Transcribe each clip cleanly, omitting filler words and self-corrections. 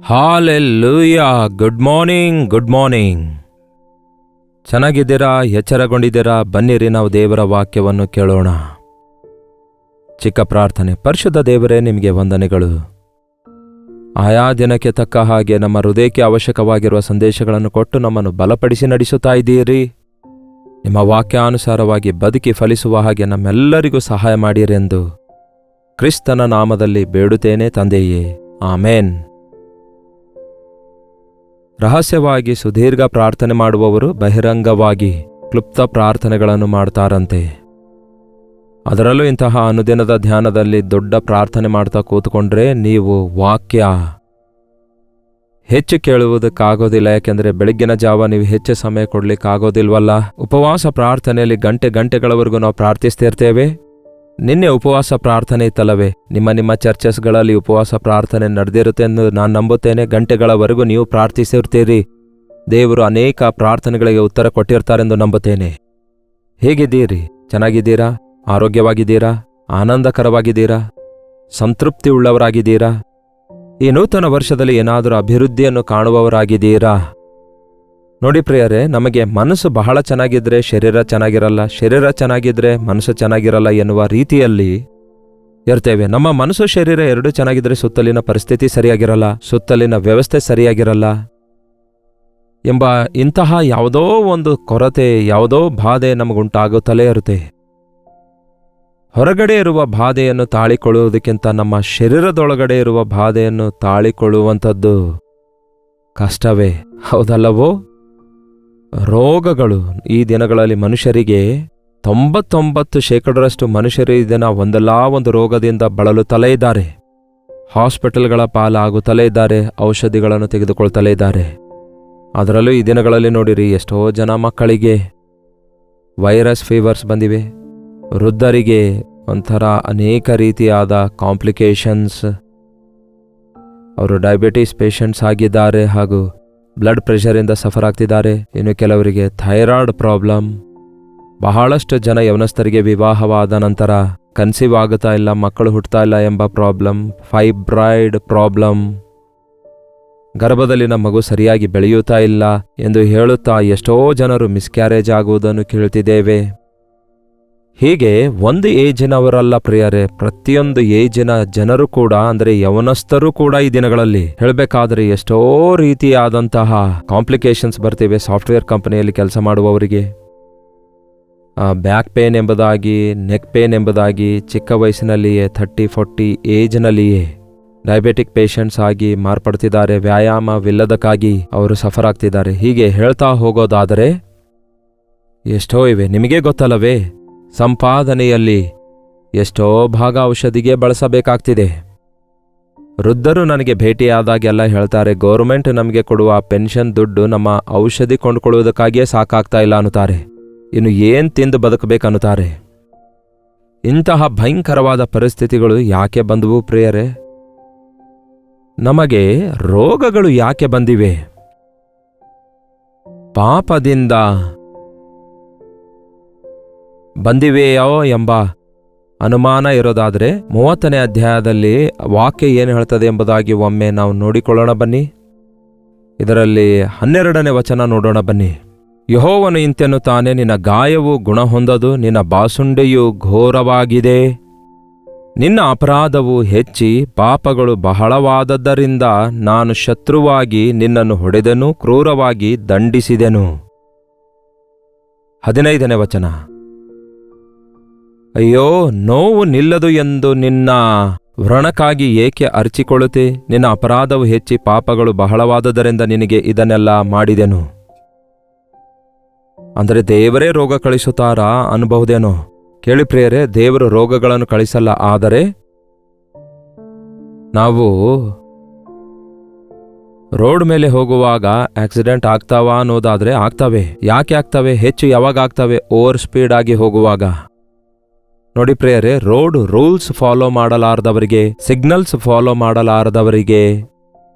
Hallelujah. Good morning, good morning. ಚೆನ್ನಾಗಿದ್ದೀರಾ? ಎಚ್ಚರಗೊಂಡಿದ್ದೀರಾ? ಬನ್ನಿರಿ, ನಾವು ದೇವರ ವಾಕ್ಯವನ್ನು ಕೇಳೋಣ. ಚಿಕ್ಕ ಪ್ರಾರ್ಥನೆ. ಪರಿಶುದ್ಧ ದೇವರೇ, ನಿಮಗೆ ವಂದನೆಗಳು. ಆಯಾ ದಿನಕ್ಕೆ ತಕ್ಕ ಹಾಗೆ ನಮ್ಮ ಹೃದಯಕ್ಕೆ ಅವಶ್ಯಕವಾಗಿರುವ ಸಂದೇಶಗಳನ್ನು ಕೊಟ್ಟು ನಮ್ಮನ್ನು ಬಲಪಡಿಸಿ ನಡೆಸುತ್ತಾ ಇದ್ದೀರಿ. ನಿಮ್ಮ ವಾಕ್ಯಾನುಸಾರವಾಗಿ ಬದುಕಿ ಫಲಿಸುವ ಹಾಗೆ ನಮ್ಮೆಲ್ಲರಿಗೂ ಸಹಾಯ ಮಾಡಿರೆಂದು ಕ್ರಿಸ್ತನ ನಾಮದಲ್ಲಿ ಬೇಡುತ್ತೇನೆ ತಂದೆಯೇ, ಆಮೇನ್. ರಹಸ್ಯವಾಗಿ ಸುದೀರ್ಘ ಪ್ರಾರ್ಥನೆ ಮಾಡುವವರು ಬಹಿರಂಗವಾಗಿ ಕ್ಲುಪ್ತ ಪ್ರಾರ್ಥನೆಗಳನ್ನು ಮಾಡ್ತಾರಂತೆ. ಅದರಲ್ಲೂ ಇಂತಹ ಅನುದಿನದ ಧ್ಯಾನದಲ್ಲಿ ದೊಡ್ಡ ಪ್ರಾರ್ಥನೆ ಮಾಡ್ತಾ ಕೂತ್ಕೊಂಡ್ರೆ ನೀವು ವಾಕ್ಯ ಹೆಚ್ಚು ಕೇಳುವುದಕ್ಕಾಗೋದಿಲ್ಲ. ಯಾಕೆಂದರೆ ಬೆಳಗ್ಗಿನ ಜಾವ ನೀವು ಹೆಚ್ಚು ಸಮಯ ಕೊಡ್ಲಿಕ್ಕಾಗೋದಿಲ್ವಲ್ಲ. ಉಪವಾಸ ಪ್ರಾರ್ಥನೆಯಲ್ಲಿ ಗಂಟೆಗಳವರೆಗೂ ನಾವು ಪ್ರಾರ್ಥಿಸ್ತಿರ್ತೇವೆ. ನಿನ್ನೆ ಉಪವಾಸ ಪ್ರಾರ್ಥನೆ ಇತ್ತಲ್ಲವೇ? ನಿಮ್ಮ ಚರ್ಚಸ್ಗಳಲ್ಲಿ ಉಪವಾಸ ಪ್ರಾರ್ಥನೆ ನಡೆದಿರುತ್ತೆ ಎಂದು ನಾನು ನಂಬುತ್ತೇನೆ. ಗಂಟೆಗಳವರೆಗೂ ನೀವು ಪ್ರಾರ್ಥಿಸಿರ್ತೀರಿ. ದೇವರು ಅನೇಕ ಪ್ರಾರ್ಥನೆಗಳಿಗೆ ಉತ್ತರ ಕೊಟ್ಟಿರ್ತಾರೆಂದು ನಂಬುತ್ತೇನೆ. ಹೇಗಿದ್ದೀರಿ? ಚೆನ್ನಾಗಿದ್ದೀರಾ? ಆರೋಗ್ಯವಾಗಿದ್ದೀರಾ? ಆನಂದಕರವಾಗಿದ್ದೀರಾ? ಸಂತೃಪ್ತಿ ಉಳ್ಳವರಾಗಿದ್ದೀರಾ? ಈ ನೂತನ ವರ್ಷದಲ್ಲಿ ಏನಾದರೂ ಅಭಿವೃದ್ಧಿಯನ್ನು ಕಾಣುವವರಾಗಿದ್ದೀರಾ? ನೋಡಿ ಪ್ರಿಯರೇ, ನಮಗೆ ಮನಸ್ಸು ಬಹಳ ಚೆನ್ನಾಗಿದ್ರೆ ಶರೀರ ಚೆನ್ನಾಗಿರಲ್ಲ, ಶರೀರ ಚೆನ್ನಾಗಿದ್ರೆ ಮನಸ್ಸು ಚೆನ್ನಾಗಿರಲ್ಲ ಎನ್ನುವ ರೀತಿಯಲ್ಲಿ ಇರ್ತೇವೆ. ನಮ್ಮ ಮನಸ್ಸು ಶರೀರ ಎರಡೂ ಚೆನ್ನಾಗಿದ್ರೆ ಸುತ್ತಲಿನ ಪರಿಸ್ಥಿತಿ ಸರಿಯಾಗಿರಲ್ಲ, ಸುತ್ತಲಿನ ವ್ಯವಸ್ಥೆ ಸರಿಯಾಗಿರಲ್ಲ ಎಂಬ ಇಂತಹ ಯಾವುದೋ ಒಂದು ಕೊರತೆ, ಯಾವುದೋ ಬಾಧೆ ನಮಗುಂಟಾಗುತ್ತಲೇ ಇರುತ್ತೆ. ಹೊರಗಡೆ ಇರುವ ಬಾಧೆಯನ್ನು ತಾಳಿಕೊಳ್ಳುವುದಕ್ಕಿಂತ ನಮ್ಮ ಶರೀರದೊಳಗಡೆ ಇರುವ ಬಾಧೆಯನ್ನು ತಾಳಿಕೊಳ್ಳುವಂಥದ್ದು ಕಷ್ಟವೇ, ಹೌದಲ್ಲವೋ? ರೋಗಗಳು ಈ ದಿನಗಳಲ್ಲಿ ಮನುಷ್ಯರಿಗೆ 99% ಮನುಷ್ಯರು ಈ ದಿನ ಒಂದಲ್ಲ ಒಂದು ರೋಗದಿಂದ ಬಳಲುತ್ತಲೇ ಇದ್ದಾರೆ. ಹಾಸ್ಪಿಟಲ್ಗಳ ಪಾಲಾಗುತ್ತಲೇ ಇದ್ದಾರೆ, ಔಷಧಿಗಳನ್ನು ತೆಗೆದುಕೊಳ್ತಲೇ ಇದ್ದಾರೆ. ಅದರಲ್ಲೂ ಈ ದಿನಗಳಲ್ಲಿ ನೋಡಿರಿ, ಎಷ್ಟೋ ಜನ ಮಕ್ಕಳಿಗೆ ವೈರಸ್ ಫೀವರ್ಸ್ ಬಂದಿವೆ. ವೃದ್ಧರಿಗೆ ಒಂಥರ ಅನೇಕ ರೀತಿಯಾದ ಕಾಂಪ್ಲಿಕೇಶನ್ಸ್. ಅವರು ಡಯಾಬಿಟಿಸ್ ಪೇಷಂಟ್ಸ್ ಆಗಿದ್ದಾರೆ ಹಾಗೂ ಬ್ಲಡ್ ಪ್ರೆಷರಿಂದ ಸಫರ್ ಆಗ್ತಿದ್ದಾರೆ. ಇನ್ನು ಕೆಲವರಿಗೆ ಥೈರಾಯ್ಡ್ ಪ್ರಾಬ್ಲಮ್. ಬಹಳಷ್ಟು ಜನ ಯವನಸ್ಥರಿಗೆ ವಿವಾಹವಾದ ನಂತರ ಕನ್ಸೀವ್ ಆಗುತ್ತಾ ಇಲ್ಲ, ಮಕ್ಕಳು ಹುಟ್ಟುತ್ತಾ ಇಲ್ಲ ಎಂಬ ಪ್ರಾಬ್ಲಮ್, ಫೈಬ್ರಾಯ್ಡ್ ಪ್ರಾಬ್ಲಮ್, ಗರ್ಭದಲ್ಲಿನ ಮಗು ಸರಿಯಾಗಿ ಬೆಳೆಯುತ್ತಾ ಇಲ್ಲ ಎಂದು ಹೇಳುತ್ತಾ ಎಷ್ಟೋ ಜನರು ಮಿಸ್ಕ್ಯಾರೇಜ್ ಆಗುವುದನ್ನು ಕೇಳ್ತಿದ್ದೇವೆ. ಹೀಗೆ ಒಂದು ಏಜಿನವರಲ್ಲ ಪ್ರಿಯರೇ, ಪ್ರತಿಯೊಂದು ಏಜಿನ ಜನರು ಕೂಡ, ಅಂದರೆ ಯವನಸ್ಥರು ಕೂಡ ಈ ದಿನಗಳಲ್ಲಿ ಹೇಳಬೇಕಾದ್ರೆ ಎಷ್ಟೋ ರೀತಿಯಾದಂತಹ ಕಾಂಪ್ಲಿಕೇಶನ್ಸ್ ಬರ್ತಿವೆ. ಸಾಫ್ಟ್ವೇರ್ ಕಂಪನಿಯಲ್ಲಿ ಕೆಲಸ ಮಾಡುವವರಿಗೆ ಬ್ಯಾಕ್ ಪೇನ್ ಎಂಬುದಾಗಿ, ನೆಕ್ ಪೇನ್ ಎಂಬುದಾಗಿ, ಚಿಕ್ಕ ವಯಸ್ಸಿನಲ್ಲಿಯೇ 30-40 ಏಜ್ನಲ್ಲಿಯೇ ಡಯಾಬಿಟಿಕ್ ಪೇಷಂಟ್ಸ್ ಆಗಿ ಮಾರ್ಪಡ್ತಿದ್ದಾರೆ. ವ್ಯಾಯಾಮವಿಲ್ಲದಕ್ಕಾಗಿ ಅವರು ಸಫರ್ ಆಗ್ತಿದ್ದಾರೆ. ಹೀಗೆ ಹೇಳ್ತಾ ಹೋಗೋದಾದರೆ ಎಷ್ಟೋ ಇವೆ. ನಿಮಗೆ ಗೊತ್ತಲ್ಲವೇ, ಸಂಪಾದನೆಯಲ್ಲಿ ಎಷ್ಟೋ ಭಾಗ ಔಷಧಿಗೆ ಬಳಸಬೇಕಾಗ್ತಿದೆ. ವೃದ್ಧರು ನನಗೆ ಭೇಟಿಯಾದಾಗೆಲ್ಲ ಹೇಳ್ತಾರೆ, ಗೌರ್ಮೆಂಟ್ ನಮಗೆ ಕೊಡುವ ಪೆನ್ಷನ್ ದುಡ್ಡು ನಮ್ಮ ಔಷಧಿ ಕೊಂಡುಕೊಳ್ಳುವುದಕ್ಕಾಗಿಯೇ ಸಾಕಾಗ್ತಾ ಇಲ್ಲ ಅನ್ನುತ್ತಾರೆ. ಇನ್ನು ಏನ್ ತಿಂದು ಬದುಕಬೇಕನ್ನುತ್ತಾರೆ. ಇಂತಹ ಭಯಂಕರವಾದ ಪರಿಸ್ಥಿತಿಗಳು ಯಾಕೆ ಬಂದವು ಪ್ರಿಯರೇ? ನಮಗೆ ರೋಗಗಳು ಯಾಕೆ ಬಂದಿವೆ? ಪಾಪದಿಂದ ಬಂದಿವೆಯೋ ಎಂಬ ಅನುಮಾನ ಇರೋದಾದರೆ 30ನೇ ಅಧ್ಯಾಯದಲ್ಲಿ ವಾಕ್ಯ ಏನು ಹೇಳ್ತದೆ ಎಂಬುದಾಗಿ ಒಮ್ಮೆ ನಾವು ನೋಡಿಕೊಳ್ಳೋಣ ಬನ್ನಿ. ಇದರಲ್ಲಿ 12ನೇ ವಚನ ನೋಡೋಣ ಬನ್ನಿ. ಯೆಹೋವನು ಇಂತೆನ್ನುತ್ತಾನೆ, ನಿನ್ನ ಗಾಯವು ಗುಣ ಹೊಂದದು, ನಿನ್ನ ಬಾಸುಂಡೆಯು ಘೋರವಾಗಿದೆ, ನಿನ್ನ ಅಪರಾಧವು ಹೆಚ್ಚಿ ಪಾಪಗಳು ಬಹಳವಾದದ್ದರಿಂದ ನಾನು ಶತ್ರುವಾಗಿ ನಿನ್ನನ್ನು ಹೊಡೆದೆನು, ಕ್ರೂರವಾಗಿ ದಂಡಿಸಿದೆನು. 15ನೇ ವಚನ. ಅಯ್ಯೋ, ನೋವು ನಿಲ್ಲದು ಎಂದು ನಿನ್ನ ವ್ರಣಕ್ಕಾಗಿ ಏಕೆ ಅರ್ಚಿಕೊಳ್ಳುತ್ತೆ? ನಿನ್ನ ಅಪರಾಧವು ಹೆಚ್ಚಿ ಪಾಪಗಳು ಬಹಳವಾದುದರಿಂದ ನಿನಗೆ ಇದನ್ನೆಲ್ಲ ಮಾಡಿದೆನು. ಅಂದರೆ ದೇವರೇ ರೋಗ ಕಳಿಸುತ್ತಾರಾ ಅನ್ಬಹುದೇನೋ? ಕೇಳಿ ಪ್ರಿಯರೇ, ದೇವರು ರೋಗಗಳನ್ನು ಕಳಿಸಲ್ಲ. ಆದರೆ ನಾವು ರೋಡ್ ಮೇಲೆ ಹೋಗುವಾಗ ಆಕ್ಸಿಡೆಂಟ್ ಆಗ್ತಾವಾ ಅನ್ನೋದಾದ್ರೆ ಆಗ್ತವೆ. ಯಾಕೆ ಆಗ್ತವೆ? ಹೆಚ್ಚು ಯಾವಾಗ ಆಗ್ತವೆ? ಓವರ್ ಸ್ಪೀಡ್ ಆಗಿ ಹೋಗುವಾಗ. ನೋಡಿ ಪ್ರಿಯರೇ, ರೋಡ್ ರೂಲ್ಸ್ ಫಾಲೋ ಮಾಡಲಾರದವರಿಗೆ, ಸಿಗ್ನಲ್ಸ್ ಫಾಲೋ ಮಾಡಲಾರದವರಿಗೆ,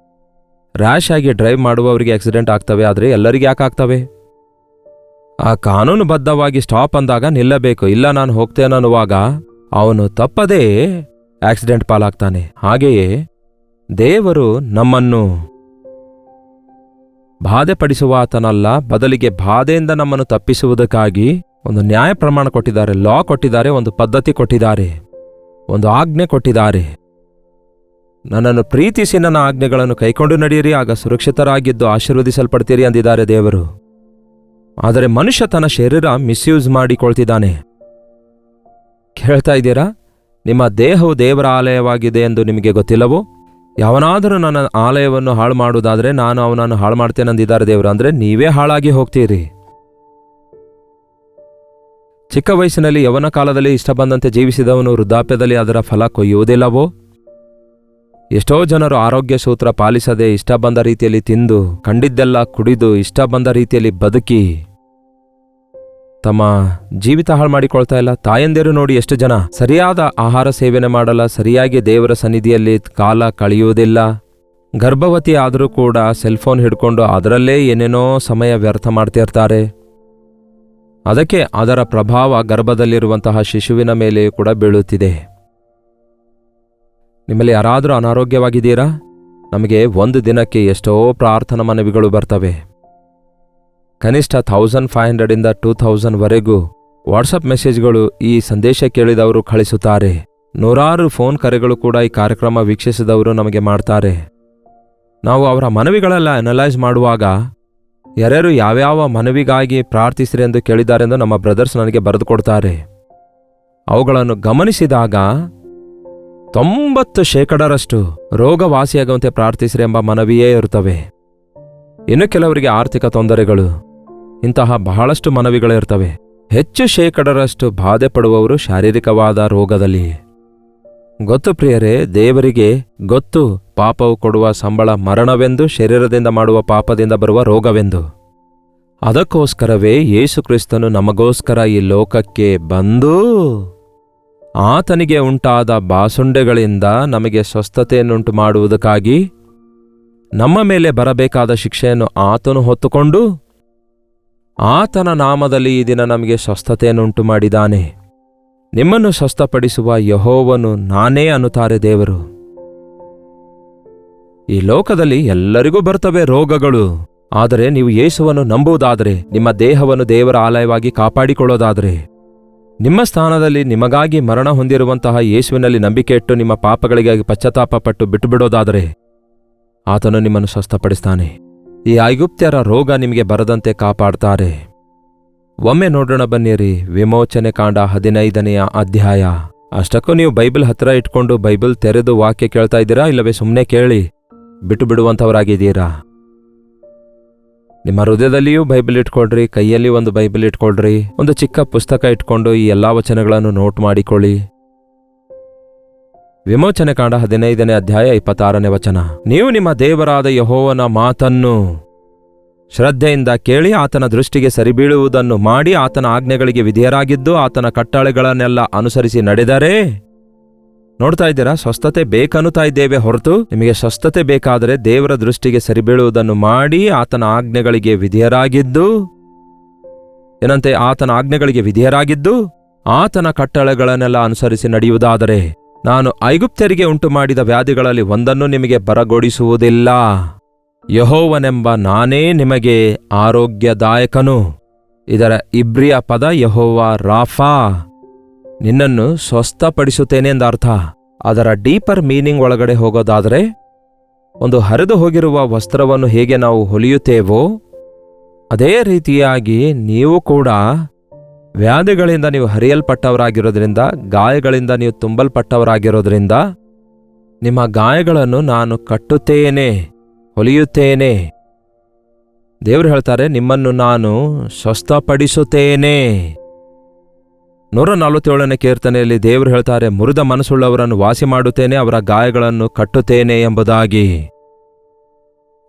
ರ್ಯಾಶ್ ಆಗಿ ಡ್ರೈವ್ ಮಾಡುವವರಿಗೆ ಆಕ್ಸಿಡೆಂಟ್ ಆಗ್ತವೆ. ಆದರೆ ಎಲ್ಲರಿಗೆ ಯಾಕೆ ಆಗ್ತವೆ? ಆ ಕಾನೂನುಬದ್ಧವಾಗಿ ಸ್ಟಾಪ್ ಅಂದಾಗ ನಿಲ್ಲಬೇಕು. ಇಲ್ಲ ನಾನು ಹೋಗ್ತೇನನ್ನುವಾಗ ಅವನು ತಪ್ಪದೇ ಆಕ್ಸಿಡೆಂಟ್ ಪಾಲಾಗ್ತಾನೆ. ಹಾಗೆಯೇ ದೇವರು ನಮ್ಮನ್ನು ಬಾಧೆ ಪಡಿಸುವಾತನಲ್ಲ, ಬದಲಿಗೆ ಬಾಧೆಯಿಂದ ನಮ್ಮನ್ನು ತಪ್ಪಿಸುವುದಕ್ಕಾಗಿ ಒಂದು ನ್ಯಾಯ ಪ್ರಮಾಣ ಕೊಟ್ಟಿದ್ದಾರೆ, ಲಾ ಕೊಟ್ಟಿದ್ದಾರೆ, ಒಂದು ಪದ್ಧತಿ ಕೊಟ್ಟಿದ್ದಾರೆ, ಒಂದು ಆಜ್ಞೆ ಕೊಟ್ಟಿದ್ದಾರೆ. ನನ್ನನ್ನು ಪ್ರೀತಿಸಿ ನನ್ನ ಆಜ್ಞೆಗಳನ್ನು ಕೈಕೊಂಡು ನಡೆಯಿರಿ, ಆಗ ಸುರಕ್ಷಿತರಾಗಿದ್ದು ಆಶೀರ್ವದಿಸಲ್ಪಡ್ತೀರಿ ಅಂದಿದ್ದಾರೆ ದೇವರು. ಆದರೆ ಮನುಷ್ಯ ತನ್ನ ಶರೀರ ಮಿಸ್ಯೂಸ್ ಮಾಡಿಕೊಳ್ತಿದ್ದಾನೆ. ಕೇಳ್ತಾ ಇದ್ದೀರಾ? ನಿಮ್ಮ ದೇಹವು ದೇವರ ಆಲಯವಾಗಿದೆ ಎಂದು ನಿಮಗೆ ಗೊತ್ತಿಲ್ಲವೋ? ಯಾವನಾದರೂ ನನ್ನ ಆಲಯವನ್ನು ಹಾಳು ಮಾಡುವುದಾದರೆ ನಾನು ಅವನನ್ನು ಹಾಳು ಮಾಡ್ತೇನೆ ಅಂದಿದ್ದಾರೆ ದೇವರು. ಅಂದರೆ ನೀವೇ ಹಾಳಾಗಿ ಹೋಗ್ತೀರಿ. ಚಿಕ್ಕ ವಯಸ್ಸಿನಲ್ಲಿ ಯವನ ಕಾಲದಲ್ಲಿ ಇಷ್ಟ ಬಂದಂತೆ ಜೀವಿಸಿದವನು ವೃದ್ಧಾಪ್ಯದಲ್ಲಿ ಅದರ ಫಲ ಕೊಯ್ಯುವುದಿಲ್ಲವೋ? ಎಷ್ಟೋ ಜನರು ಆರೋಗ್ಯ ಸೂತ್ರ ಪಾಲಿಸದೆ ಇಷ್ಟ ಬಂದ ರೀತಿಯಲ್ಲಿ ತಿಂದು, ಕಂಡಿದ್ದೆಲ್ಲ ಕುಡಿದು, ಇಷ್ಟ ಬಂದ ರೀತಿಯಲ್ಲಿ ಬದುಕಿ ತಮ್ಮ ಜೀವಿತ ಹಾಳು ಮಾಡಿಕೊಳ್ತಾ ಇಲ್ಲ. ತಾಯಂದಿರು ನೋಡಿ, ಎಷ್ಟು ಜನ ಸರಿಯಾದ ಆಹಾರ ಸೇವನೆ ಮಾಡಲ್ಲ, ಸರಿಯಾಗಿ ದೇವರ ಸನ್ನಿಧಿಯಲ್ಲಿ ಕಾಲ ಕಳೆಯುವುದಿಲ್ಲ. ಗರ್ಭವತಿ ಆದರೂ ಕೂಡ ಸೆಲ್ಫೋನ್ ಹಿಡ್ಕೊಂಡು ಅದರಲ್ಲೇ ಏನೇನೋ ಸಮಯ ವ್ಯರ್ಥ ಮಾಡ್ತಿರ್ತಾರೆ. ಅದಕ್ಕೆ ಅದರ ಪ್ರಭಾವ ಗರ್ಭದಲ್ಲಿರುವಂತಹ ಶಿಶುವಿನ ಮೇಲೆಯೂ ಕೂಡ ಬೀಳುತ್ತಿದೆ. ನಿಮ್ಮಲ್ಲಿ ಯಾರಾದರೂ ಅನಾರೋಗ್ಯವಾಗಿದ್ದೀರಾ? ನಮಗೆ ಒಂದು ದಿನಕ್ಕೆ ಎಷ್ಟೋ ಪ್ರಾರ್ಥನಾ ಮನವಿಗಳು ಬರ್ತವೆ. ಕನಿಷ್ಠ 1500 2000 ವರೆಗೂ ವಾಟ್ಸಪ್ ಮೆಸೇಜ್ಗಳು ಈ ಸಂದೇಶ ಕೇಳಿದವರು ಕಳಿಸುತ್ತಾರೆ. ನೂರಾರು ಫೋನ್ ಕರೆಗಳು ಕೂಡ ಈ ಕಾರ್ಯಕ್ರಮ ವೀಕ್ಷಿಸಿದವರು ನಮಗೆ ಮಾಡ್ತಾರೆ. ನಾವು ಅವರ ಮನವಿಗಳೆಲ್ಲ ಅನಲೈಸ್ ಮಾಡುವಾಗ ಯಾರ್ಯಾರು ಯಾವ್ಯಾವ ಮನವಿಗಾಗಿ ಪ್ರಾರ್ಥಿಸಿರಿ ಎಂದು ಕೇಳಿದ್ದಾರೆಂದು ನಮ್ಮ ಬ್ರದರ್ಸ್ ನನಗೆ ಬರೆದು ಕೊಡ್ತಾರೆ. ಅವುಗಳನ್ನು ಗಮನಿಸಿದಾಗ 90% ರೋಗವಾಸಿಯಾಗುವಂತೆ ಪ್ರಾರ್ಥಿಸಿರಿ ಎಂಬ ಮನವಿಯೇ ಇರುತ್ತವೆ. ಇನ್ನು ಕೆಲವರಿಗೆ ಆರ್ಥಿಕ ತೊಂದರೆಗಳು, ಇಂತಹ ಬಹಳಷ್ಟು ಮನವಿಗಳಿರ್ತವೆ. ಹೆಚ್ಚು ಶೇಕಡರಷ್ಟು ಬಾಧೆ ಪಡುವವರು ಶಾರೀರಿಕವಾದ ರೋಗದಲ್ಲಿ. ಗೊತ್ತು ಪ್ರಿಯರೇ, ದೇವರಿಗೆ ಗೊತ್ತು ಪಾಪವು ಕೊಡುವ ಸಂಬಳ ಮರಣವೆಂದು, ಶರೀರದಿಂದ ಮಾಡುವ ಪಾಪದಿಂದ ಬರುವ ರೋಗವೆಂದು. ಅದಕ್ಕೋಸ್ಕರವೇ ಯೇಸು ಕ್ರಿಸ್ತನು ನಮಗೋಸ್ಕರ ಈ ಲೋಕಕ್ಕೆ ಬಂದು ಆತನಿಗೆ ಉಂಟಾದ ಬಾಸುಂಡೆಗಳಿಂದ ನಮಗೆ ಸ್ವಸ್ಥತೆಯನ್ನುಂಟು ಮಾಡುವುದಕ್ಕಾಗಿ ನಮ್ಮ ಮೇಲೆ ಬರಬೇಕಾದ ಶಿಕ್ಷೆಯನ್ನು ಆತನು ಹೊತ್ತುಕೊಂಡು ಆತನ ನಾಮದಲ್ಲಿ ಈ ದಿನ ನಮಗೆ ಸ್ವಸ್ಥತೆಯನ್ನುಂಟು ಮಾಡಿದ್ದಾನೆ. ನಿಮ್ಮನ್ನು ಸ್ವಸ್ಥಪಡಿಸುವ ಯೆಹೋವನು ನಾನೇ ಅನ್ನುತ್ತಾರೆ ದೇವರು. ಈ ಲೋಕದಲ್ಲಿ ಎಲ್ಲರಿಗೂ ಬರ್ತವೆ ರೋಗಗಳು. ಆದರೆ ನೀವು ಯೇಸುವನ್ನು ನಂಬುವುದಾದರೆ, ನಿಮ್ಮ ದೇಹವನ್ನು ದೇವರ ಆಲಯವಾಗಿ ಕಾಪಾಡಿಕೊಳ್ಳೋದಾದರೆ, ನಿಮ್ಮ ಸ್ಥಾನದಲ್ಲಿ ನಿಮಗಾಗಿ ಮರಣ ಹೊಂದಿರುವಂತಹ ಯೇಸುವಿನಲ್ಲಿ ನಂಬಿಕೆ ಇಟ್ಟು ನಿಮ್ಮ ಪಾಪಗಳಿಗಾಗಿ ಪಶ್ಚಾತ್ತಾಪಪಟ್ಟು ಬಿಟ್ಟುಬಿಡೋದಾದರೆ ಆತನು ನಿಮ್ಮನ್ನು ಸ್ವಸ್ಥಪಡಿಸ್ತಾನೆ. ಈ ಐಗುಪ್ತ್ಯರ ರೋಗ ನಿಮಗೆ ಬರದಂತೆ ಕಾಪಾಡ್ತಾರೆ. ಒಮ್ಮೆ ನೋಡೋಣ ಬನ್ನಿರಿ, ವಿಮೋಚನೆ ಕಾಂಡ 15ನೇ ಅಧ್ಯಾಯ. ಅಷ್ಟಕ್ಕೂ ನೀವು ಬೈಬಲ್ ಹತ್ತಿರ ಇಟ್ಕೊಂಡು ಬೈಬಲ್ ತೆರೆದು ವಾಕ್ಯ ಕೇಳ್ತಾ ಇದ್ದೀರಾ, ಇಲ್ಲವೇ ಸುಮ್ಮನೆ ಕೇಳಿ ಬಿಟ್ಟು ಬಿಡುವಂಥವರಾಗಿದ್ದೀರಾ? ನಿಮ್ಮ ಹೃದಯದಲ್ಲಿಯೂ ಬೈಬಲ್ ಇಟ್ಕೊಳ್ರಿ, ಕೈಯಲ್ಲಿ ಒಂದು ಬೈಬಲ್ ಇಟ್ಕೊಳ್ರಿ, ಒಂದು ಚಿಕ್ಕ ಪುಸ್ತಕ ಇಟ್ಕೊಂಡು ಈ ಎಲ್ಲಾ ವಚನಗಳನ್ನು ನೋಟ್ ಮಾಡಿಕೊಳ್ಳಿ. ವಿಮೋಚನೆ ಕಾಂಡ 15ನೇ ಅಧ್ಯಾಯ 26ನೇ ವಚನ. ನೀವು ನಿಮ್ಮ ದೇವರಾದ ಯೆಹೋವನ ಮಾತನ್ನು ಶ್ರದ್ಧೆಯಿಂದ ಕೇಳಿ ಆತನ ದೃಷ್ಟಿಗೆ ಸರಿಬೀಳುವುದನ್ನು ಮಾಡಿ ಆತನ ಆಜ್ಞೆಗಳಿಗೆ ವಿಧೇಯರಾಗಿದ್ದು ಆತನ ಕಟ್ಟಳೆಗಳನ್ನೆಲ್ಲ ಅನುಸರಿಸಿ ನಡೆದರೆ, ನೋಡ್ತಾ ಇದ್ದೀರಾ, ಸ್ವಸ್ಥತೆ ಬೇಕನ್ನುತ್ತಾ ಇದ್ದೇವೆ ಹೊರತು, ನಿಮಗೆ ಸ್ವಸ್ಥತೆ ಬೇಕಾದರೆ ದೇವರ ದೃಷ್ಟಿಗೆ ಸರಿಬೀಳುವುದನ್ನು ಮಾಡಿ ಆತನ ಆಜ್ಞೆಗಳಿಗೆ ವಿಧೇಯರಾಗಿದ್ದು, ಏನಂತೆ, ಆತನ ಆಜ್ಞೆಗಳಿಗೆ ವಿಧೇಯರಾಗಿದ್ದು ಆತನ ಕಟ್ಟಳೆಗಳನ್ನೆಲ್ಲ ಅನುಸರಿಸಿ ನಡೆಯುವುದಾದರೆ ನಾನು ಐಗುಪ್ತ್ಯರಿಗೆ ಉಂಟು ಮಾಡಿದ ವ್ಯಾಧಿಗಳಲ್ಲಿ ಒಂದನ್ನು ನಿಮಗೆ ಬರಗೊಡಿಸುವುದಿಲ್ಲ. ಯೆಹೋವನೆಂಬ ನಾನೇ ನಿಮಗೆ ಆರೋಗ್ಯದಾಯಕನು. ಇದರ ಇಬ್ರಿಯ ಪದ ಯೆಹೋವ ರಾಫಾ, ನಿನ್ನನ್ನು ಸ್ವಸ್ಥಪಡಿಸುತ್ತೇನೆ ಎಂದರ್ಥ. ಅದರ ಡೀಪರ್ ಮೀನಿಂಗ್ ಒಳಗಡೆ ಹೋಗೋದಾದರೆ, ಒಂದು ಹರಿದು ಹೋಗಿರುವ ವಸ್ತ್ರವನ್ನು ಹೇಗೆ ನಾವು ಹೊಲಿಯುತ್ತೇವೋ ಅದೇ ರೀತಿಯಾಗಿ ನೀವು ಕೂಡ ವ್ಯಾಧಿಗಳಿಂದ ನೀವು ಹರಿಯಲ್ಪಟ್ಟವರಾಗಿರೋದ್ರಿಂದ, ಗಾಯಗಳಿಂದ ನೀವು ತುಂಬಲ್ಪಟ್ಟವರಾಗಿರೋದ್ರಿಂದ ನಿಮ್ಮ ಗಾಯಗಳನ್ನು ನಾನು ಕಟ್ಟುತ್ತೇನೆ, ಹೊಲಿಯುತ್ತೇನೆ. ದೇವರು ಹೇಳ್ತಾರೆ, ನಿಮ್ಮನ್ನು ನಾನು ಸ್ವಸ್ಥಪಡಿಸುತ್ತೇನೆ. 147ನೇ ಕೀರ್ತನೆಯಲ್ಲಿ ದೇವರು ಹೇಳ್ತಾರೆ, ಮುರಿದ ಮನಸ್ಸುಳ್ಳವರನ್ನು ವಾಸಿ ಮಾಡುತ್ತೇನೆ, ಅವರ ಗಾಯಗಳನ್ನು ಕಟ್ಟುತ್ತೇನೆ ಎಂಬುದಾಗಿ.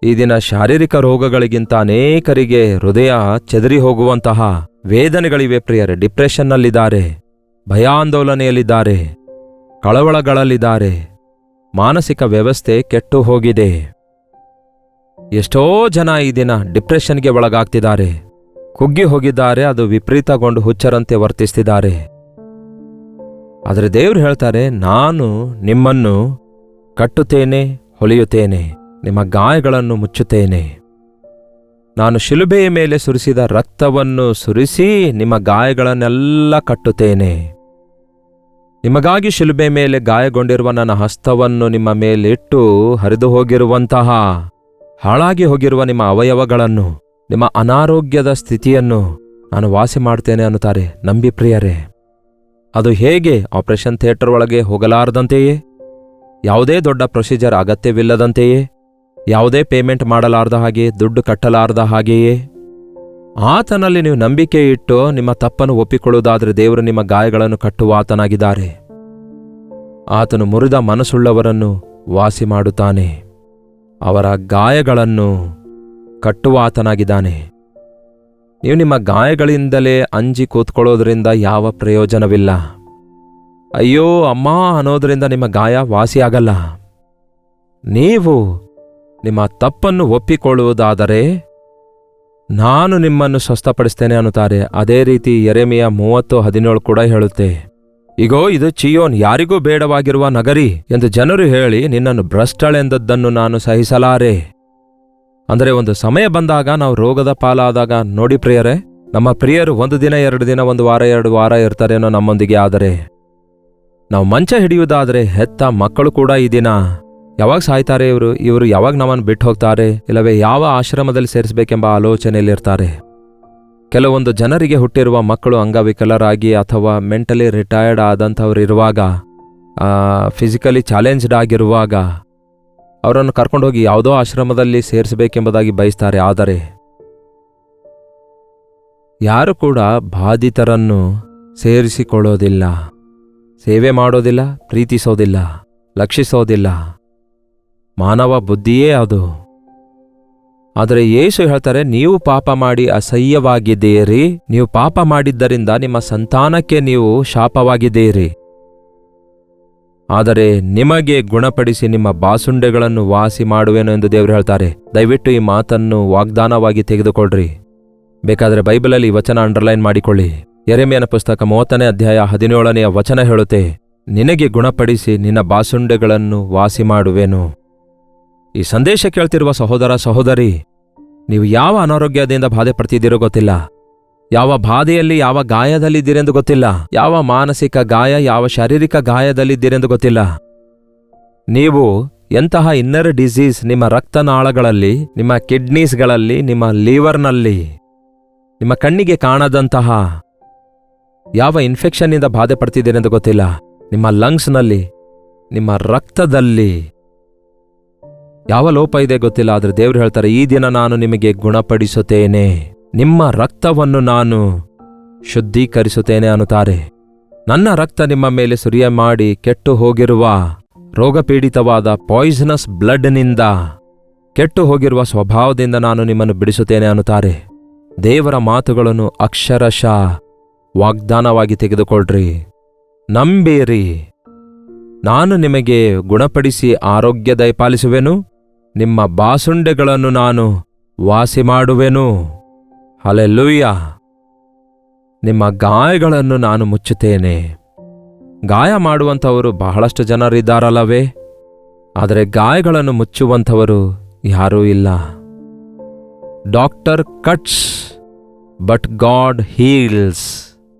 ಈ ದಿನ ಶಾರೀರಿಕ ರೋಗಗಳಿಗಿಂತ ಅನೇಕರಿಗೆ ಹೃದಯ ಚೆದರಿ ಹೋಗುವಂತಹ ವೇದನೆಗಳಿವೆ ಪ್ರಿಯರೇ. ಡಿಪ್ರೆಷನ್ನಲ್ಲಿದ್ದಾರೆ, ಭಯಾಂದೋಲನೆಯಲ್ಲಿದ್ದಾರೆ, ಕಳವಳಗಳಲ್ಲಿದ್ದಾರೆ, ಮಾನಸಿಕ ವ್ಯವಸ್ಥೆ ಕೆಟ್ಟು ಹೋಗಿದೆ. ಎಷ್ಟೋ ಜನ ಈ ದಿನ ಡಿಪ್ರೆಷನ್ಗೆ ಒಳಗಾಗ್ತಿದ್ದಾರೆ, ಕುಗ್ಗಿ ಹೋಗಿದ್ದಾರೆ, ಅದು ವಿಪರೀತಗೊಂಡು ಹುಚ್ಚರಂತೆ ವರ್ತಿಸ್ತಿದ್ದಾರೆ. ಆದರೆ ದೇವರು ಹೇಳ್ತಾರೆ, ನಾನು ನಿಮ್ಮನ್ನು ಕಟ್ಟುತ್ತೇನೆ, ಹೊಲಿಯುತ್ತೇನೆ, ನಿಮ್ಮ ಗಾಯಗಳನ್ನು ಮುಚ್ಚುತ್ತೇನೆ. ನಾನು ಶಿಲುಬೆಯ ಮೇಲೆ ಸುರಿಸಿದ ರಕ್ತವನ್ನು ಸುರಿಸಿ ನಿಮ್ಮ ಗಾಯಗಳನ್ನೆಲ್ಲ ಕಟ್ಟುತ್ತೇನೆ. ನಿಮಗಾಗಿ ಶಿಲುಬೆ ಮೇಲೆ ಗಾಯಗೊಂಡಿರುವ ನನ್ನ ಹಸ್ತವನ್ನು ನಿಮ್ಮ ಮೇಲಿಟ್ಟು ಹರಿದು ಹೋಗಿರುವಂತಹ ಹಾಳಾಗಿ ಹೋಗಿರುವ ನಿಮ್ಮ ಅವಯವಗಳನ್ನು, ನಿಮ್ಮ ಅನಾರೋಗ್ಯದ ಸ್ಥಿತಿಯನ್ನು ನಾನು ವಾಸಿ ಮಾಡ್ತೇನೆ ಅನ್ನುತ್ತಾರೆ. ನಂಬಿ ಪ್ರಿಯರೇ, ಅದು ಹೇಗೆ? ಆಪರೇಷನ್ ಥಿಯೇಟರ್ ಒಳಗೆ ಹೋಗಲಾರದಂತೆಯೇ, ಯಾವುದೇ ದೊಡ್ಡ ಪ್ರೊಸೀಜರ್ ಅಗತ್ಯವಿಲ್ಲದಂತೆಯೇ, ಯಾವುದೇ ಪೇಮೆಂಟ್ ಮಾಡಲಾರ್ದ ಹಾಗೆ, ದುಡ್ಡು ಕಟ್ಟಲಾರ್ದ ಹಾಗೆಯೇ ಆತನಲ್ಲಿ ನೀವು ನಂಬಿಕೆ ಇಟ್ಟು ನಿಮ್ಮ ತಪ್ಪನ್ನು ಒಪ್ಪಿಕೊಳ್ಳುವುದಾದರೆ ದೇವರು ನಿಮ್ಮ ಗಾಯಗಳನ್ನು ಕಟ್ಟುವ ಆತನಾಗಿದ್ದಾರೆ. ಆತನು ಮುರಿದ ಮನಸ್ಸುಳ್ಳವರನ್ನು ವಾಸಿ ಮಾಡುತ್ತಾನೆ, ಅವರ ಗಾಯಗಳನ್ನು ಕಟ್ಟುವ ಆತನಾಗಿದ್ದಾನೆ. ನೀವು ನಿಮ್ಮ ಗಾಯಗಳಿಂದಲೇ ಅಂಜಿ ಕೂತ್ಕೊಳ್ಳೋದ್ರಿಂದ ಯಾವ ಪ್ರಯೋಜನವಿಲ್ಲ. ಅಯ್ಯೋ ಅಮ್ಮ ಅನ್ನೋದ್ರಿಂದ ನಿಮ್ಮ ಗಾಯ ವಾಸಿಯಾಗಲ್ಲ. ನೀವು ನಿಮ್ಮ ತಪ್ಪನ್ನು ಒಪ್ಪಿಕೊಳ್ಳುವುದಾದರೆ ನಾನು ನಿಮ್ಮನ್ನು ಸ್ವಸ್ಥಪಡಿಸ್ತೇನೆ ಅನ್ನುತ್ತಾರೆ. ಅದೇ ರೀತಿ ಯೆರೆಮೀಯ 30:17 ಕೂಡ ಹೇಳುತ್ತೆ, ಇಗೋ ಇದು ಚೀಯೋನ್, ಯಾರಿಗೂ ಬೇಡವಾಗಿರುವ ನಗರಿ ಎಂದು ಜನರು ಹೇಳಿ ನಿನ್ನನ್ನು ಭ್ರಷ್ಟಳೆಂದದ್ದನ್ನು ನಾನು ಸಹಿಸಲಾರೆ. ಅಂದರೆ ಒಂದು ಸಮಯ ಬಂದಾಗ ನಾವು ರೋಗದ ಪಾಲಾದಾಗ, ನೋಡಿ ಪ್ರಿಯರೇ, ನಮ್ಮ ಪ್ರಿಯರು 1 ದಿನ 2 ದಿನ 1 ವಾರ 2 ವಾರ ಇರ್ತಾರೇನೋ ನಮ್ಮೊಂದಿಗೆ. ಆದರೆ ನಾವು ಮಂಚ ಹಿಡಿಯುವುದಾದರೆ ಹೆತ್ತ ಮಕ್ಕಳು ಕೂಡ ಈ ದಿನ ಯಾವಾಗ ಸಾಯ್ತಾರೆ, ಇವರು ಯಾವಾಗ ನಮ್ಮನ್ನು ಬಿಟ್ಟು ಹೋಗ್ತಾರೆ, ಇಲ್ಲವೇ ಯಾವ ಆಶ್ರಮದಲ್ಲಿ ಸೇರಿಸಬೇಕೆಂಬ ಆಲೋಚನೆಯಲ್ಲಿರ್ತಾರೆ. ಕೆಲವೊಂದು ಜನರಿಗೆ ಹುಟ್ಟಿರುವ ಮಕ್ಕಳು ಅಂಗವಿಕಲರಾಗಿ ಅಥವಾ ಮೆಂಟಲಿ ರಿಟೈರ್ಡ್ ಆದಂಥವ್ರು ಇರುವಾಗ, ಫಿಸಿಕಲಿ ಚಾಲೆಂಜ್ಡ್ ಆಗಿರುವಾಗ ಅವರನ್ನು ಕರ್ಕೊಂಡೋಗಿ ಯಾವುದೋ ಆಶ್ರಮದಲ್ಲಿ ಸೇರಿಸಬೇಕೆಂಬುದಾಗಿ ಬಯಸ್ತಾರೆ. ಆದರೆ ಯಾರು ಕೂಡ ಬಾಧಿತರನ್ನು ಸೇರಿಸಿಕೊಳ್ಳೋದಿಲ್ಲ, ಸೇವೆ ಮಾಡೋದಿಲ್ಲ, ಪ್ರೀತಿಸೋದಿಲ್ಲ, ಲಕ್ಷಿಸೋದಿಲ್ಲ. ಮಾನವ ಬುದ್ಧಿಯೇ ಅದು. ಆದರೆ ಯೇಸು ಹೇಳ್ತಾರೆ, ನೀವು ಪಾಪ ಮಾಡಿ ಅಸಹ್ಯವಾಗಿದ್ದೀರಿ, ನೀವು ಪಾಪ ಮಾಡಿದ್ದರಿಂದ ನಿಮ್ಮ ಸಂತಾನಕ್ಕೆ ನೀವು ಶಾಪವಾಗಿದ್ದೀರಿ. ಆದರೆ ನಿಮಗೆ ಗುಣಪಡಿಸಿ ನಿಮ್ಮ ಬಾಸುಂಡೆಗಳನ್ನು ವಾಸಿ ಮಾಡುವೆನು ಎಂದು ದೇವರು ಹೇಳ್ತಾರೆ. ದಯವಿಟ್ಟು ಈ ಮಾತನ್ನು ವಾಗ್ದಾನವಾಗಿ ತೆಗೆದುಕೊಳ್ಳ್ರಿ. ಬೇಕಾದರೆ ಬೈಬಲಲ್ಲಿ ಈ ವಚನ ಅಂಡರ್ಲೈನ್ ಮಾಡಿಕೊಳ್ಳಿ. ಯೆರೆಮೀಯನ ಪುಸ್ತಕ 30ನೇ ಅಧ್ಯಾಯ 17ನೇ ವಚನ ಹೇಳುತ್ತೆ, ನಿನಗೆ ಗುಣಪಡಿಸಿ ನಿನ್ನ ಬಾಸುಂಡೆಗಳನ್ನು ವಾಸಿ ಮಾಡುವೆನು. ಈ ಸಂದೇಶ ಕೇಳ್ತಿರುವ ಸಹೋದರ ಸಹೋದರಿ, ನೀವು ಯಾವ ಅನಾರೋಗ್ಯದಿಂದ ಬಾಧೆ ಪಡ್ತಿದ್ದೀರೋ ಗೊತ್ತಿಲ್ಲ, ಯಾವ ಬಾಧೆಯಲ್ಲಿ ಯಾವ ಗಾಯದಲ್ಲಿದ್ದೀರೆಂದು ಗೊತ್ತಿಲ್ಲ, ಯಾವ ಮಾನಸಿಕ ಗಾಯ ಯಾವ ಶಾರೀರಿಕ ಗಾಯದಲ್ಲಿದ್ದೀರೆಂದು ಗೊತ್ತಿಲ್ಲ. ನೀವು ಎಂತಹ ಇನ್ನರ್ ಡಿಸೀಸ್ ನಿಮ್ಮ ರಕ್ತನಾಳಗಳಲ್ಲಿ, ನಿಮ್ಮ ಕಿಡ್ನೀಸ್ಗಳಲ್ಲಿ, ನಿಮ್ಮ ಲಿವರ್ನಲ್ಲಿ, ನಿಮ್ಮ ಕಣ್ಣಿಗೆ ಕಾಣದಂತಹ ಯಾವ ಇನ್ಫೆಕ್ಷನ್ನಿಂದ ಬಾಧೆ ಪಡ್ತಿದ್ದೀರೆಂದು ಗೊತ್ತಿಲ್ಲ. ನಿಮ್ಮ ಲಂಗ್ಸ್ನಲ್ಲಿ, ನಿಮ್ಮ ರಕ್ತದಲ್ಲಿ ಯಾವ ಲೋಪ ಇದೆ ಗೊತ್ತಿಲ್ಲ. ಆದರೆ ದೇವರು ಹೇಳ್ತಾರೆ, ಈ ದಿನ ನಾನು ನಿಮಗೆ ಗುಣಪಡಿಸುತ್ತೇನೆ, ನಿಮ್ಮ ರಕ್ತವನ್ನು ನಾನು ಶುದ್ಧೀಕರಿಸುತ್ತೇನೆ ಅನ್ನುತ್ತಾರೆ. ನನ್ನ ರಕ್ತ ನಿಮ್ಮ ಮೇಲೆ ಸುರಿಯ ಮಾಡಿ ಕೆಟ್ಟು ಹೋಗಿರುವ ರೋಗಪೀಡಿತವಾದ ಪಾಯ್ಸನಸ್ ಬ್ಲಡ್ನಿಂದ, ಕೆಟ್ಟು ಹೋಗಿರುವ ಸ್ವಭಾವದಿಂದ ನಾನು ನಿಮ್ಮನ್ನು ಬಿಡಿಸುತ್ತೇನೆ ಅನ್ನುತ್ತಾರೆ. ದೇವರ ಮಾತುಗಳನ್ನು ಅಕ್ಷರಶಃ ವಾಗ್ದಾನವಾಗಿ ತೆಗೆದುಕೊಳ್ಳ್ರಿ, ನಂಬೇರಿ. ನಾನು ನಿಮಗೆ ಗುಣಪಡಿಸಿ ಆರೋಗ್ಯ ದಯಪಾಲಿಸುವೆನು, ನಿಮ್ಮ ಬಾಸುಂಡೆಗಳನ್ನು ನಾನು ವಾಸಿ ಮಾಡುವೆನು. ಹಲ್ಲೆಲೂಯಾ. ನಿಮ್ಮ ಗಾಯಗಳನ್ನು ನಾನು ಮುಚ್ಚುತ್ತೇನೆ. ಗಾಯ ಮಾಡುವಂಥವರು ಬಹಳಷ್ಟು ಜನರಿದ್ದಾರಲ್ಲವೇ, ಆದರೆ ಗಾಯಗಳನ್ನು ಮುಚ್ಚುವಂಥವರು ಯಾರೂ ಇಲ್ಲ. Doctor cuts but god heels.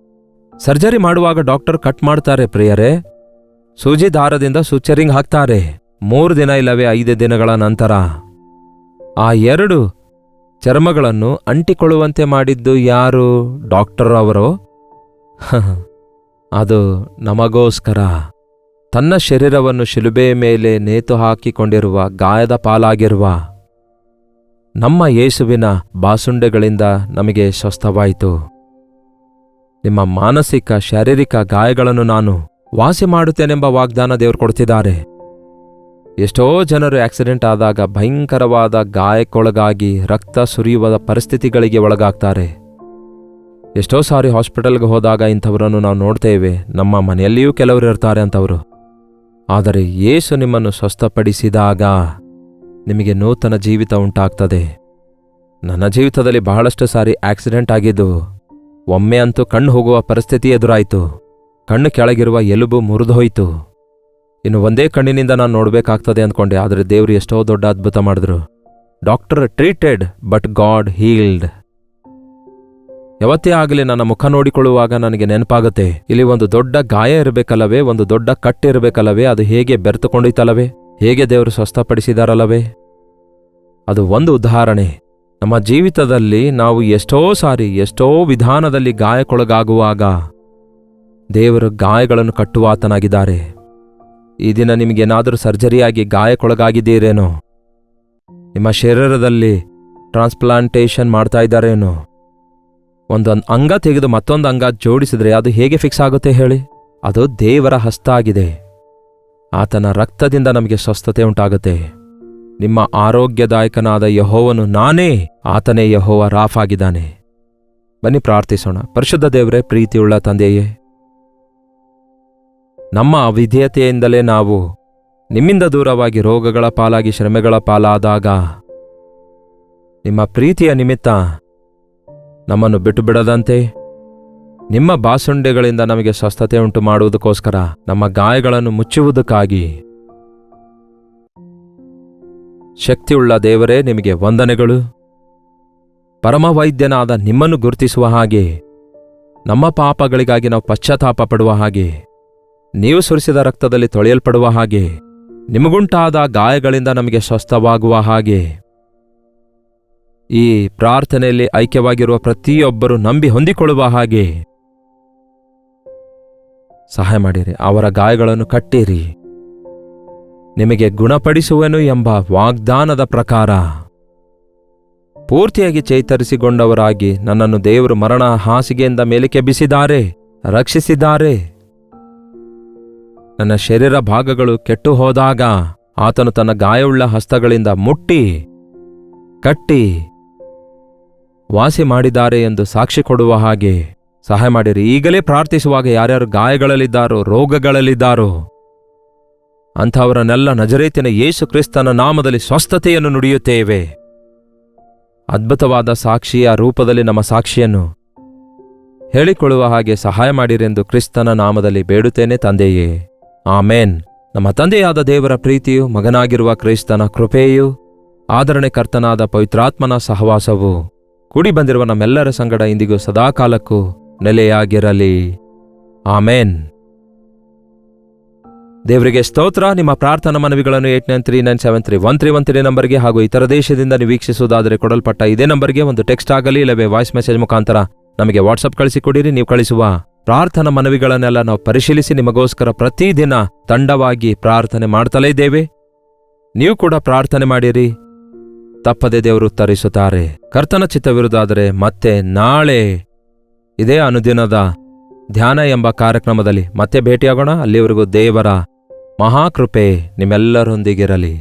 Surgery ಮಾಡುವಾಗ ಡಾಕ್ಟರ್ ಕಟ್ ಮಾಡ್ತಾರೆ ಪ್ರಿಯರೇ, ಸೂಜಿ ದಾರದಿಂದ ಸುಚರಿಂಗ್ ಹಾಕ್ತಾರೆ. 3 ದಿನ ಇಲ್ಲವೇ 5 ದಿನಗಳ ನಂತರ ಆ 2 ಚರ್ಮಗಳನ್ನು ಅಂಟಿಕೊಳ್ಳುವಂತೆ ಮಾಡಿದ್ದು ಯಾರು? ಡಾಕ್ಟರ್ ಅವರು. ಅದು ನಮಗೋಸ್ಕರ ತನ್ನ ಶರೀರವನ್ನು ಶಿಲುಬೆಯ ಮೇಲೆ ನೇತು ಹಾಕಿಕೊಂಡಿರುವ, ಗಾಯದ ಪಾಲಾಗಿರುವ ನಮ್ಮ ಯೇಸುವಿನ ಬಾಸುಂಡೆಗಳಿಂದ ನಮಗೆ ಸ್ವಸ್ಥವಾಯಿತು. ನಿಮ್ಮ ಮಾನಸಿಕ ಶಾರೀರಿಕ ಗಾಯಗಳನ್ನು ನಾನು ವಾಸಿ ಮಾಡುತ್ತೇನೆಂಬ ವಾಗ್ದಾನ ದೇವರು ಕೊಡ್ತಿದ್ದಾರೆ. ಎಷ್ಟೋ ಜನರು ಆಕ್ಸಿಡೆಂಟ್ ಆದಾಗ ಭಯಂಕರವಾದ ಗಾಯಕ್ಕೊಳಗಾಗಿ ರಕ್ತ ಸುರಿಯುವ ಪರಿಸ್ಥಿತಿಗಳಿಗೆ ಒಳಗಾಗ್ತಾರೆ. ಎಷ್ಟೋ ಸಾರಿ ಹಾಸ್ಪಿಟಲ್ಗೆ ಹೋದಾಗ ಇಂಥವರನ್ನು ನಾವು ನೋಡ್ತೇವೆ. ನಮ್ಮ ಮನೆಯಲ್ಲಿಯೂ ಕೆಲವರು ಇರ್ತಾರೆ ಅಂಥವರು. ಆದರೆ ಯೇಸು ನಿಮ್ಮನ್ನು ಸ್ವಸ್ಥಪಡಿಸಿದಾಗ ನಿಮಗೆ ನೂತನ ಜೀವಿತ ಉಂಟಾಗ್ತದೆ. ನನ್ನ ಜೀವಿತದಲ್ಲಿ ಬಹಳಷ್ಟು ಸಾರಿ ಆಕ್ಸಿಡೆಂಟ್ ಆಗಿದ್ದು, ಒಮ್ಮೆ ಅಂತೂ ಕಣ್ಣು ಹೋಗುವ ಪರಿಸ್ಥಿತಿ ಎದುರಾಯಿತು. ಕಣ್ಣು ಕೆಳಗಿರುವ ಎಲುಬು ಮುರಿದು ಹೋಯಿತು. ಇನ್ನು ಒಂದೇ ಕಣ್ಣಿನಿಂದ ನಾನು ನೋಡಬೇಕಾಗ್ತದೆ ಅಂದ್ಕೊಂಡೆ. ಆದರೆ ದೇವರು ಎಷ್ಟೋ ದೊಡ್ಡ ಅದ್ಭುತ ಮಾಡಿದ್ರು. Doctor treated but God healed. ಯಾವತ್ತೇ ಆಗಲಿ ನನ್ನ ಮುಖ ನೋಡಿಕೊಳ್ಳುವಾಗ ನನಗೆ ನೆನಪಾಗುತ್ತೆ, ಇಲ್ಲಿ ಒಂದು ದೊಡ್ಡ ಗಾಯ ಇರಬೇಕಲ್ಲವೇ, ಒಂದು ದೊಡ್ಡ ಕಟ್ಟಿರಬೇಕಲ್ಲವೇ, ಅದು ಹೇಗೆ ಬೆರೆತುಕೊಂಡಿತ್ತಲ್ಲವೇ, ಹೇಗೆ ದೇವರು ಸ್ವಸ್ಥಪಡಿಸಿದಾರಲ್ಲವೇ. ಅದು ಒಂದು ಉದಾಹರಣೆ. ನಮ್ಮ ಜೀವಿತದಲ್ಲಿ ನಾವು ಎಷ್ಟೋ ಸಾರಿ ಎಷ್ಟೋ ವಿಧಾನದಲ್ಲಿ ಗಾಯಕ್ಕೊಳಗಾಗುವಾಗ ದೇವರು ಗಾಯಗಳನ್ನು ಕಟ್ಟುವಾತನಾಗಿದ್ದಾರೆ. ಈ ದಿನ ನಿಮಗೇನಾದರೂ ಸರ್ಜರಿಯಾಗಿ ಗಾಯಕ್ಕೊಳಗಾಗಿದ್ದೀರೇನೋ, ನಿಮ್ಮ ಶರೀರದಲ್ಲಿ ಟ್ರಾನ್ಸ್ಪ್ಲಾಂಟೇಷನ್ ಮಾಡ್ತಾ ಇದ್ದಾರೇನೋ, ಒಂದು ಅಂಗ ತೆಗೆದು ಮತ್ತೊಂದು ಅಂಗ ಜೋಡಿಸಿದ್ರೆ ಅದು ಹೇಗೆ ಫಿಕ್ಸ್ ಆಗುತ್ತೆ ಹೇಳಿ? ಅದು ದೇವರ ಹಸ್ತ ಆಗಿದೆ. ಆತನ ರಕ್ತದಿಂದ ನಮಗೆ ಸ್ವಸ್ಥತೆ ಉಂಟಾಗುತ್ತೆ. ನಿಮ್ಮ ಆರೋಗ್ಯದಾಯಕನಾದ ಯೆಹೋವನು ನಾನೇ, ಆತನೇ ಯೆಹೋವ ರಾಫಾಗಿದ್ದಾನೆ. ಬನ್ನಿ ಪ್ರಾರ್ಥಿಸೋಣ. ಪರಿಶುದ್ಧ ದೇವರೇ, ಪ್ರೀತಿಯುಳ್ಳ ತಂದೆಯೇ, ನಮ್ಮ ಅವಿಧೇಯತೆಯಿಂದಲೇ ನಾವು ನಿಮ್ಮಿಂದ ದೂರವಾಗಿ ರೋಗಗಳ ಪಾಲಾಗಿ ಶ್ರಮೆಗಳ ಪಾಲಾದಾಗ ನಿಮ್ಮ ಪ್ರೀತಿಯ ನಿಮಿತ್ತ ನಮ್ಮನ್ನು ಬಿಟ್ಟು ಬಿಡದಂತೆ ನಿಮ್ಮ ಬಾಸುಂಡೆಗಳಿಂದ ನಮಗೆ ಸ್ವಸ್ಥತೆ ಉಂಟು ಮಾಡುವುದಕ್ಕೋಸ್ಕರ ನಮ್ಮ ಗಾಯಗಳನ್ನು ಮುಚ್ಚುವುದಕ್ಕಾಗಿ ಶಕ್ತಿಯುಳ್ಳ ದೇವರೇ, ನಿಮಗೆ ವಂದನೆಗಳು. ಪರಮವೈದ್ಯನಾದ ನಿಮ್ಮನ್ನು ಗುರುತಿಸುವ ಹಾಗೆ, ನಮ್ಮ ಪಾಪಗಳಿಗಾಗಿ ನಾವು ಪಶ್ಚಾತ್ತಾಪ ಪಡುವ ಹಾಗೆ, ನೀವು ಸುರಿಸಿದ ರಕ್ತದಲ್ಲಿ ತೊಳೆಯಲ್ಪಡುವ ಹಾಗೆ, ನಿಮಗುಂಟಾದ ಗಾಯಗಳಿಂದ ನಮಗೆ ಸ್ವಸ್ಥವಾಗುವ ಹಾಗೆ, ಈ ಪ್ರಾರ್ಥನೆಯಲ್ಲಿ ಐಕ್ಯವಾಗಿರುವ ಪ್ರತಿಯೊಬ್ಬರೂ ನಂಬಿ ಹೊಂದಿಕೊಳ್ಳುವ ಹಾಗೆ ಸಹಾಯ ಮಾಡಿರಿ. ಅವರ ಗಾಯಗಳನ್ನು ಕಟ್ಟಿರಿ. ನಿಮಗೆ ಗುಣಪಡಿಸುವೆನು ಎಂಬ ವಾಗ್ದಾನದ ಪ್ರಕಾರ ಪೂರ್ತಿಯಾಗಿ ಚೇತರಿಸಿಕೊಂಡವರಾಗಿ ನನ್ನನ್ನು ದೇವರು ಮರಣ ಹಾಸಿಗೆಯಿಂದ ಮೇಲಕ್ಕೆ ಎಬ್ಬಿಸಿದ್ದಾರೆ, ರಕ್ಷಿಸಿದ್ದಾರೆ. ನನ್ನ ಶರೀರ ಭಾಗಗಳು ಕೆಟ್ಟು ಹೋದಾಗ ಆತನು ತನ್ನ ಗಾಯವುಳ್ಳ ಹಸ್ತಗಳಿಂದ ಮುಟ್ಟಿ ಕಟ್ಟಿ ವಾಸಿ ಮಾಡಿದ್ದಾರೆ ಎಂದು ಸಾಕ್ಷಿ ಕೊಡುವ ಹಾಗೆ ಸಹಾಯ ಮಾಡಿರಿ. ಈಗಲೇ ಪ್ರಾರ್ಥಿಸುವಾಗ ಯಾರ್ಯಾರು ಗಾಯಗಳಲ್ಲಿದ್ದಾರೋ, ರೋಗಗಳಲ್ಲಿದ್ದಾರೋ ಅಂಥವರನ್ನೆಲ್ಲ ನಜರೇತಿನ ಯೇಸು ಕ್ರಿಸ್ತನ ನಾಮದಲ್ಲಿ ಸ್ವಸ್ಥತೆಯನ್ನು ನುಡಿಯುತ್ತೇವೆ. ಅದ್ಭುತವಾದ ಸಾಕ್ಷಿಯ ರೂಪದಲ್ಲಿ ನಮ್ಮ ಸಾಕ್ಷಿಯನ್ನು ಹೇಳಿಕೊಳ್ಳುವ ಹಾಗೆ ಸಹಾಯ ಮಾಡಿರೆಂದು ಕ್ರಿಸ್ತನ ನಾಮದಲ್ಲಿ ಬೇಡುತ್ತೇನೆ ತಂದೆಯೇ, ಆಮೇನ್. ನಮ್ಮ ತಂದೆಯಾದ ದೇವರ ಪ್ರೀತಿಯು, ಮಗನಾಗಿರುವ ಕ್ರಿಸ್ತನ ಕೃಪೆಯು, ಆದರಣೆ ಕರ್ತನಾದ ಪವಿತ್ರಾತ್ಮನ ಸಹವಾಸವು ಕೂಡಿ ಬಂದಿರುವ ನಮ್ಮೆಲ್ಲರ ಸಂಗಡ ಇಂದಿಗೂ ಸದಾಕಾಲಕ್ಕೂ ನೆಲೆಯಾಗಿರಲಿ. ಆಮೇನ್. ದೇವರಿಗೆ ಸ್ತೋತ್ರ. ನಿಮ್ಮ ಪ್ರಾರ್ಥನಾ ಮನವಿಗಳನ್ನು 8939731313 ನಂಬರ್ಗೆ ಹಾಗೂ ಇತರ ದೇಶದಿಂದ ನೀವು ವೀಕ್ಷಿಸುವುದಾದರೆ ಕೊಡಲ್ಪಟ್ಟ ಇದೇ ನಂಬರ್ಗೆ ಒಂದು ಟೆಕ್ಸ್ಟ್ ಆಗಲಿ ಇಲ್ಲವೇ ವಾಯ್ಸ್ ಮೆಸೇಜ್ ಮುಖಾಂತರ ನಮಗೆ ವಾಟ್ಸಪ್ ಕಳಿಸಿಕೊಡಿರಿ. ನೀವು ಕಳಿಸುವ ಪ್ರಾರ್ಥನಾ ಮನವಿಗಳನ್ನೆಲ್ಲ ನಾವು ಪರಿಶೀಲಿಸಿ ನಿಮಗೋಸ್ಕರ ಪ್ರತಿದಿನ ತಂಡವಾಗಿ ಪ್ರಾರ್ಥನೆ ಮಾಡ್ತಲೇ ಇದ್ದೇವೆ. ನೀವು ಕೂಡ ಪ್ರಾರ್ಥನೆ ಮಾಡಿರಿ, ತಪ್ಪದೆ ದೇವರು ಉತ್ತರಿಸುತ್ತಾರೆ. ಕರ್ತನ ಚಿತ್ತವಿರುವುದಾದರೆ ಮತ್ತೆ ನಾಳೆ ಇದೇ ಅನುದಿನದ ಧ್ಯಾನ ಎಂಬ ಕಾರ್ಯಕ್ರಮದಲ್ಲಿ ಮತ್ತೆ ಭೇಟಿಯಾಗೋಣ. ಅಲ್ಲಿವರೆಗೂ ದೇವರ ಮಹಾಕೃಪೆ ನಿಮ್ಮೆಲ್ಲರೊಂದಿಗಿರಲಿ.